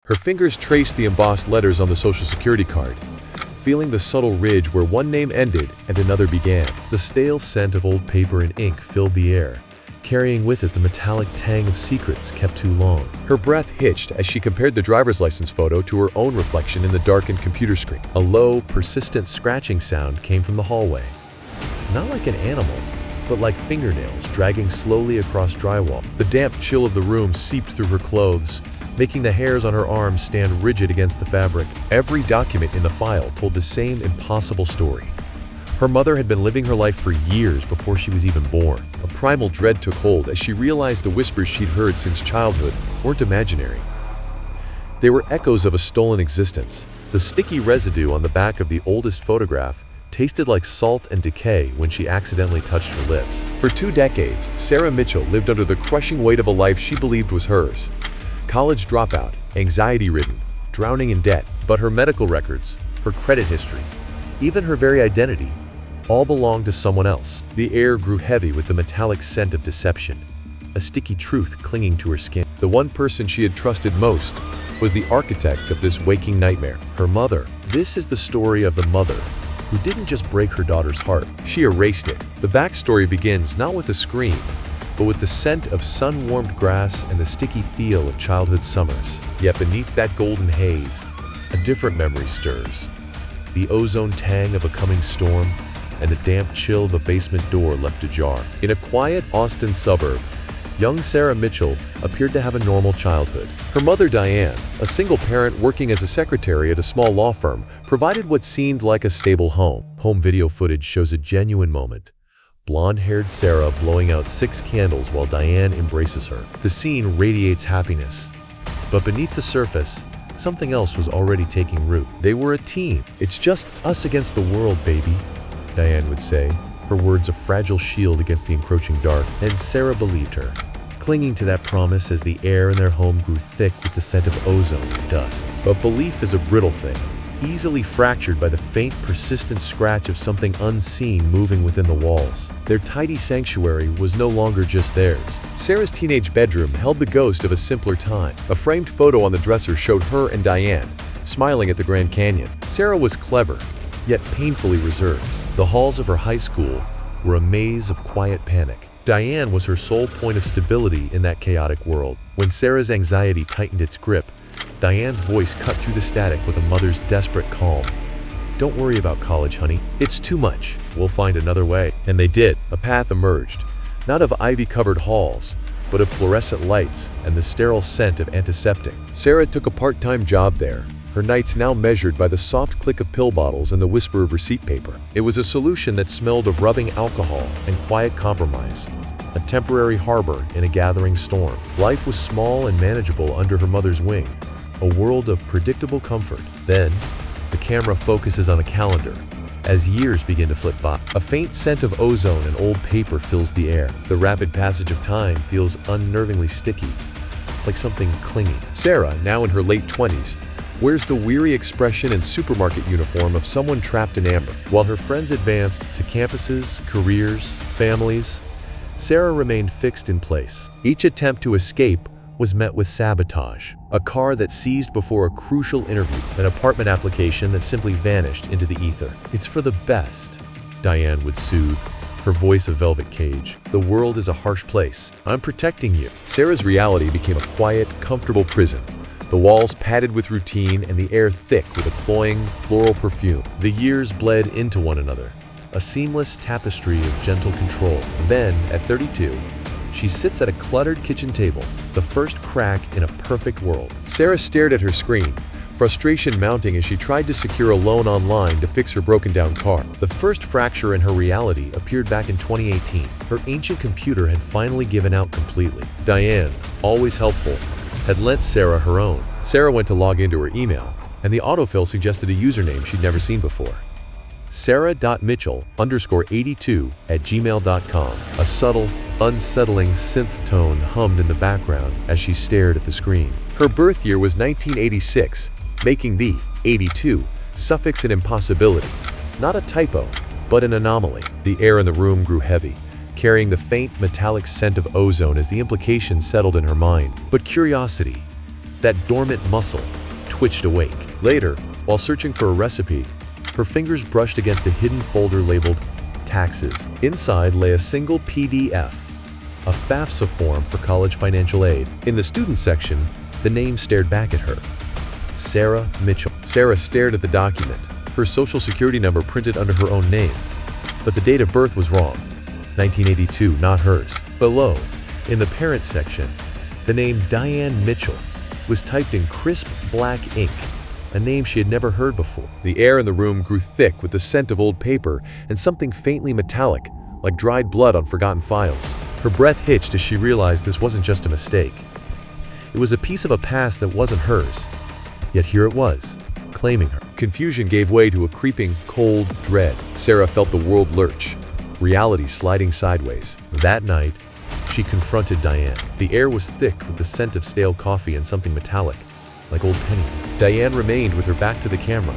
Her fingers traced the embossed letters on the Social Security card, feeling the subtle ridge where one name ended and another began. The stale scent of old paper and ink filled the air, carrying with it the metallic tang of secrets kept too long. Her breath hitched as she compared the driver's license photo to her own reflection in the darkened computer screen. A low, persistent scratching sound came from the hallway. Not like an animal, but like fingernails dragging slowly across drywall. The damp chill of the room seeped through her clothes, making the hairs on her arms stand rigid against the fabric. Every document in the file told the same impossible story. Her mother had been living her life for years before she was even born. A primal dread took hold as she realized the whispers she'd heard since childhood weren't imaginary. They were echoes of a stolen existence. The sticky residue on the back of the oldest photograph tasted like salt and decay when she accidentally touched her lips. For 2 decades, Sarah Mitchell lived under the crushing weight of a life she believed was hers. College dropout, anxiety-ridden, drowning in debt. But her medical records, her credit history, even her very identity, all belonged to someone else. The air grew heavy with the metallic scent of deception, a sticky truth clinging to her skin. The one person she had trusted most was the architect of this waking nightmare, her mother. This is the story of the mother who didn't just break her daughter's heart, she erased it. The backstory begins not with a scream, but with the scent of sun-warmed grass and the sticky feel of childhood summers. Yet beneath that golden haze, a different memory stirs. The ozone tang of a coming storm and the damp chill of a basement door left ajar. In a quiet Austin suburb, young Sarah Mitchell appeared to have a normal childhood. Her mother, Diane, a single parent working as a secretary at a small law firm, provided what seemed like a stable home. Home video footage shows a genuine moment. Blonde-haired Sarah blowing out 6 candles while Diane embraces her. The scene radiates happiness. But beneath the surface, something else was already taking root. They were a team. "It's just us against the world, baby," Diane would say, her words a fragile shield against the encroaching dark. And Sarah believed her, clinging to that promise as the air in their home grew thick with the scent of ozone and dust. But belief is a brittle thing, easily fractured by the faint, persistent scratch of something unseen moving within the walls. Their tidy sanctuary was no longer just theirs. Sarah's teenage bedroom held the ghost of a simpler time. A framed photo on the dresser showed her and Diane, smiling at the Grand Canyon. Sarah was clever, yet painfully reserved. The halls of her high school were a maze of quiet panic. Diane was her sole point of stability in that chaotic world. When Sarah's anxiety tightened its grip, Diane's voice cut through the static with a mother's desperate calm. "Don't worry about college, honey. It's too much. We'll find another way." And they did. A path emerged, not of ivy-covered halls, but of fluorescent lights and the sterile scent of antiseptic. Sarah took a part-time job there, her nights now measured by the soft click of pill bottles and the whisper of receipt paper. It was a solution that smelled of rubbing alcohol and quiet compromise, a temporary harbor in a gathering storm. Life was small and manageable under her mother's wing, a world of predictable comfort. Then, the camera focuses on a calendar. As years begin to flit by, a faint scent of ozone and old paper fills the air. The rapid passage of time feels unnervingly sticky, like something clinging. Sarah, now in her late 20s, wears the weary expression and supermarket uniform of someone trapped in amber. While her friends advanced to campuses, careers, families, Sarah remained fixed in place. Each attempt to escape was met with sabotage. A car that seized before a crucial interview, an apartment application that simply vanished into the ether. "It's for the best," Diane would soothe, her voice a velvet cage. "The world is a harsh place. I'm protecting you." Sarah's reality became a quiet, comfortable prison. The walls padded with routine and the air thick with a cloying, floral perfume. The years bled into one another, a seamless tapestry of gentle control. Then, at 32, she sits at a cluttered kitchen table, the first crack in a perfect world. Sarah stared at her screen, frustration mounting as she tried to secure a loan online to fix her broken-down car. The first fracture in her reality appeared back in 2018. Her ancient computer had finally given out completely. Diane, always helpful, had lent Sarah her own. Sarah went to log into her email, and the autofill suggested a username she'd never seen before. sarah.mitchell_82@gmail.com. A subtle, unsettling synth tone hummed in the background as she stared at the screen. Her birth year was 1986, making the 82 suffix an impossibility. Not a typo, but an anomaly. The air in the room grew heavy, carrying the faint metallic scent of ozone as the implications settled in her mind. But curiosity, that dormant muscle twitched awake. Later, while searching for a recipe, her fingers brushed against a hidden folder labeled Taxes. Inside lay a single PDF, a FAFSA form for college financial aid. In the student section, the name stared back at her. Sarah Mitchell. Sarah stared at the document, her social security number printed under her own name. But the date of birth was wrong. 1982, not hers. Below, in the parent section, the name Diane Mitchell was typed in crisp black ink, a name she had never heard before. The air in the room grew thick with the scent of old paper and something faintly metallic, like dried blood on forgotten files. Her breath hitched as she realized this wasn't just a mistake. It was a piece of a past that wasn't hers. Yet here it was, claiming her. Confusion gave way to a creeping, cold dread. Sarah felt the world lurch, reality sliding sideways. That night, she confronted Diane. The air was thick with the scent of stale coffee and something metallic, like old pennies. Diane remained with her back to the camera,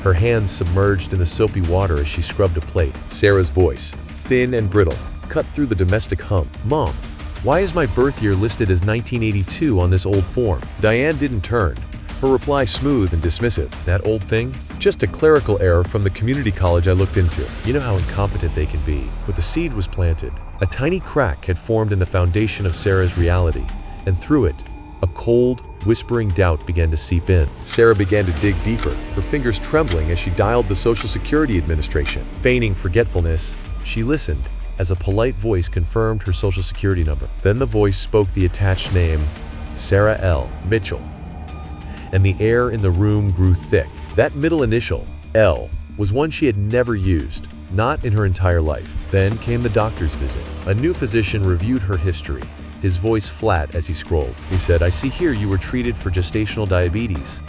her hands submerged in the soapy water as she scrubbed a plate. Sarah's voice, thin and brittle, cut through the domestic hum. "Mom, why is my birth year listed as 1982 on this old form?" Diane didn't turn, her reply smooth and dismissive. "That old thing? Just a clerical error from the community college I looked into. You know how incompetent they can be." But the seed was planted. A tiny crack had formed in the foundation of Sarah's reality, and through it, a cold, whispering doubt began to seep in. Sarah began to dig deeper, her fingers trembling as she dialed the Social Security Administration. Feigning forgetfulness, she listened as a polite voice confirmed her Social Security number. Then the voice spoke the attached name, Sarah L. Mitchell, and the air in the room grew thick. That middle initial, L, was one she had never used, not in her entire life. Then came the doctor's visit. A new physician reviewed her history, his voice flat as he scrolled. He said, "I see here you were treated for gestational diabetes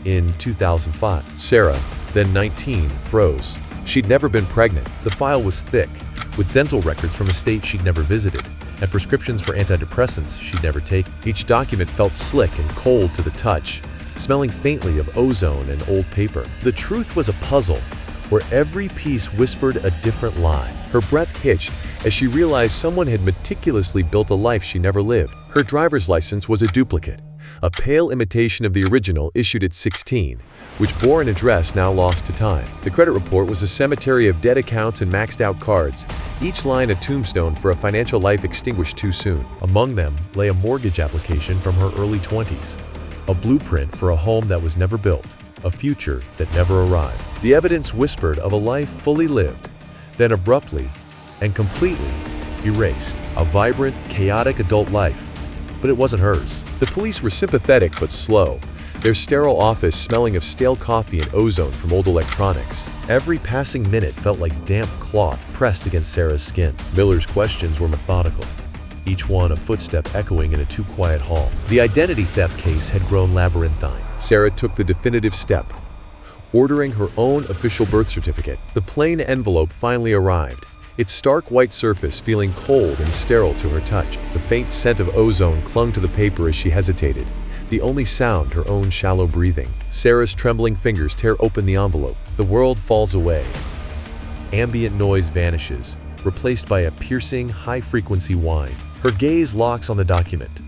in 2005. Sarah, then 19, froze. She'd never been pregnant. The file was thick, with dental records from a state she'd never visited, and prescriptions for antidepressants she'd never taken. Each document felt slick and cold to the touch, smelling faintly of ozone and old paper. The truth was a puzzle, where every piece whispered a different lie. Her breath hitched as she realized someone had meticulously built a life she never lived. Her driver's license was a duplicate, a pale imitation of the original issued at 16, which bore an address now lost to time. The credit report was a cemetery of dead accounts and maxed-out cards, each line a tombstone for a financial life extinguished too soon. Among them lay a mortgage application from her early 20s, a blueprint for a home that was never built, a future that never arrived. The evidence whispered of a life fully lived, then abruptly and completely erased. A vibrant, chaotic adult life, but it wasn't hers. The police were sympathetic but slow, their sterile office smelling of stale coffee and ozone from old electronics. Every passing minute felt like damp cloth pressed against Sarah's skin. Miller's questions were methodical, each one a footstep echoing in a too-quiet hall. The identity theft case had grown labyrinthine. Sarah took the definitive step, ordering her own official birth certificate. The plain envelope finally arrived, its stark white surface feeling cold and sterile to her touch. The faint scent of ozone clung to the paper as she hesitated, the only sound her own shallow breathing. Sarah's trembling fingers tear open the envelope. The world falls away. Ambient noise vanishes, replaced by a piercing, high-frequency whine. Her gaze locks on the document.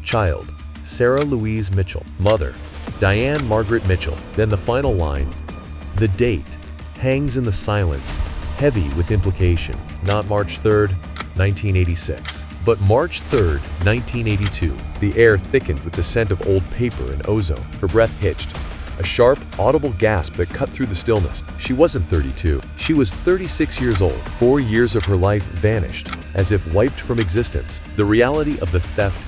Child, Sarah Louise Mitchell. Mother, Diane Margaret Mitchell. Then the final line, the date, hangs in the silence, heavy with implication. Not March 3rd, 1986, but March 3rd, 1982. The air thickened with the scent of old paper and ozone. Her breath hitched, a sharp, audible gasp that cut through the stillness. She wasn't 32. She was 36 years old. 4 years of her life vanished, as if wiped from existence. The reality of the theft,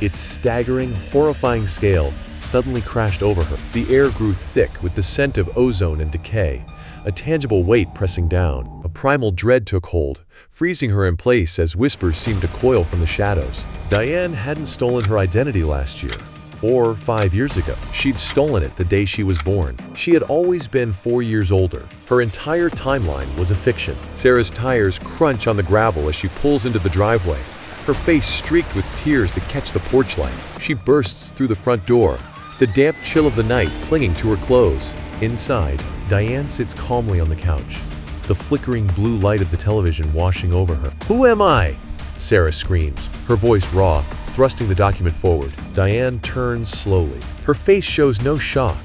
its staggering, horrifying scale, suddenly crashed over her. The air grew thick with the scent of ozone and decay, a tangible weight pressing down. A primal dread took hold, freezing her in place as whispers seemed to coil from the shadows. Diane hadn't stolen her identity last year, or 5 years ago. She'd stolen it the day she was born. She had always been 4 years older. Her entire timeline was a fiction. Sarah's tires crunch on the gravel as she pulls into the driveway, her face streaked with tears that catch the porch light. She bursts through the front door, the damp chill of the night clinging to her clothes. Inside, Diane sits calmly on the couch, the flickering blue light of the television washing over her. "Who am I?" Sarah screams, her voice raw, thrusting the document forward. Diane turns slowly. Her face shows no shock,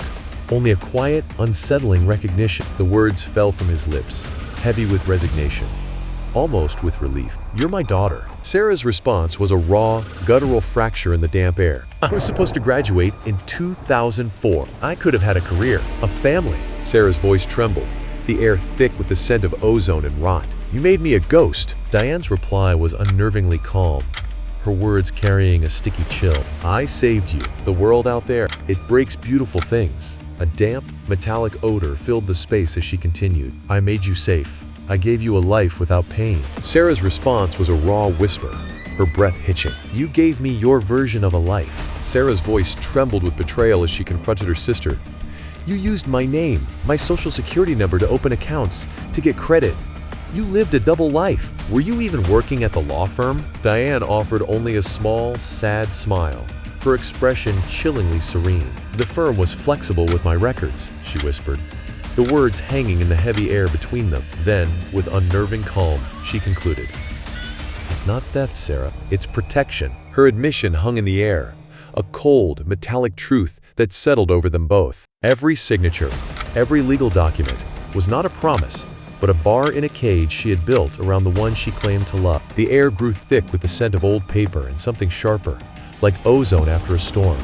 only a quiet, unsettling recognition. The words fell from his lips, heavy with resignation, almost with relief. "You're my daughter." Sarah's response was a raw, guttural fracture in the damp air. "I was supposed to graduate in 2004. I could have had a career, a family." Sarah's voice trembled, the air thick with the scent of ozone and rot. "You made me a ghost." Diane's reply was unnervingly calm, her words carrying a sticky chill. "I saved you. The world out there, it breaks beautiful things." A damp, metallic odor filled the space as she continued. "I made you safe. I gave you a life without pain." Sarah's response was a raw whisper, her breath hitching. "You gave me your version of a life." Sarah's voice trembled with betrayal as she confronted her sister. "You used my name, my social security number to open accounts, to get credit. You lived a double life. Were you even working at the law firm?" Diane offered only a small, sad smile, her expression chillingly serene. "The firm was flexible with my records," she whispered, the words hanging in the heavy air between them. Then, with unnerving calm, she concluded, "It's not theft, Sarah. It's protection." Her admission hung in the air, a cold, metallic truth that settled over them both. Every signature, every legal document, was not a promise, but a bar in a cage she had built around the one she claimed to love. The air grew thick with the scent of old paper and something sharper, like ozone after a storm,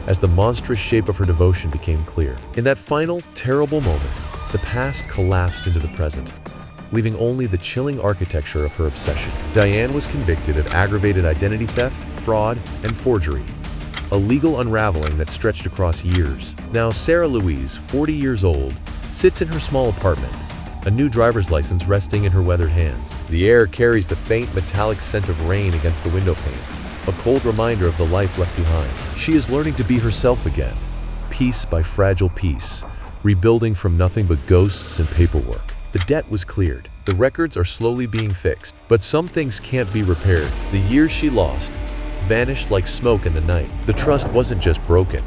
as the monstrous shape of her devotion became clear. In that final, terrible moment, the past collapsed into the present, leaving only the chilling architecture of her obsession. Diane was convicted of aggravated identity theft, fraud, and forgery, a legal unraveling that stretched across years. Now Sarah Louise, 40 years old, sits in her small apartment, a new driver's license resting in her weathered hands. The air carries the faint metallic scent of rain against the window pane, a cold reminder of the life left behind. She is learning to be herself again, piece by fragile piece, rebuilding from nothing but ghosts and paperwork. The debt was cleared. The records are slowly being fixed. But some things can't be repaired. The years she lost vanished like smoke in the night. The trust wasn't just broken,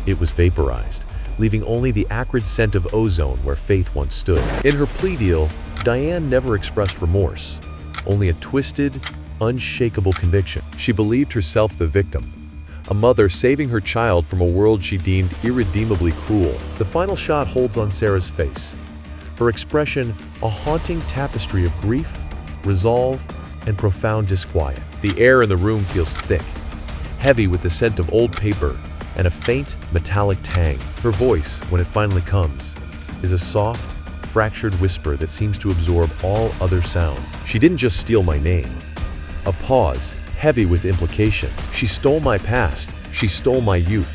it was vaporized, leaving only the acrid scent of ozone where faith once stood. In her plea deal, Diane never expressed remorse, only a twisted, unshakable conviction. She believed herself the victim, a mother saving her child from a world she deemed irredeemably cruel. The final shot holds on Sarah's face, her expression a haunting tapestry of grief, resolve, and profound disquiet. The air in the room feels thick, heavy with the scent of old paper and a faint, metallic tang. Her voice, when it finally comes, is a soft, fractured whisper that seems to absorb all other sound. "She didn't just steal my name." A pause, heavy with implication. "She stole my past. She stole my youth,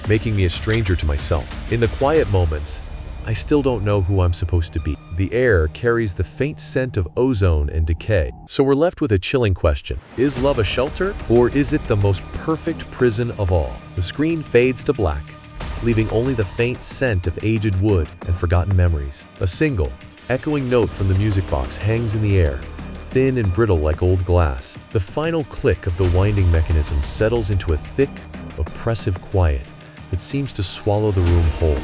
making me a stranger to myself. In the quiet moments, I still don't know who I'm supposed to be." The air carries the faint scent of ozone and decay. So we're left with a chilling question. Is love a shelter, or is it the most perfect prison of all? The screen fades to black, leaving only the faint scent of aged wood and forgotten memories. A single, echoing note from the music box hangs in the air, thin and brittle like old glass. The final click of the winding mechanism settles into a thick, oppressive quiet that seems to swallow the room whole.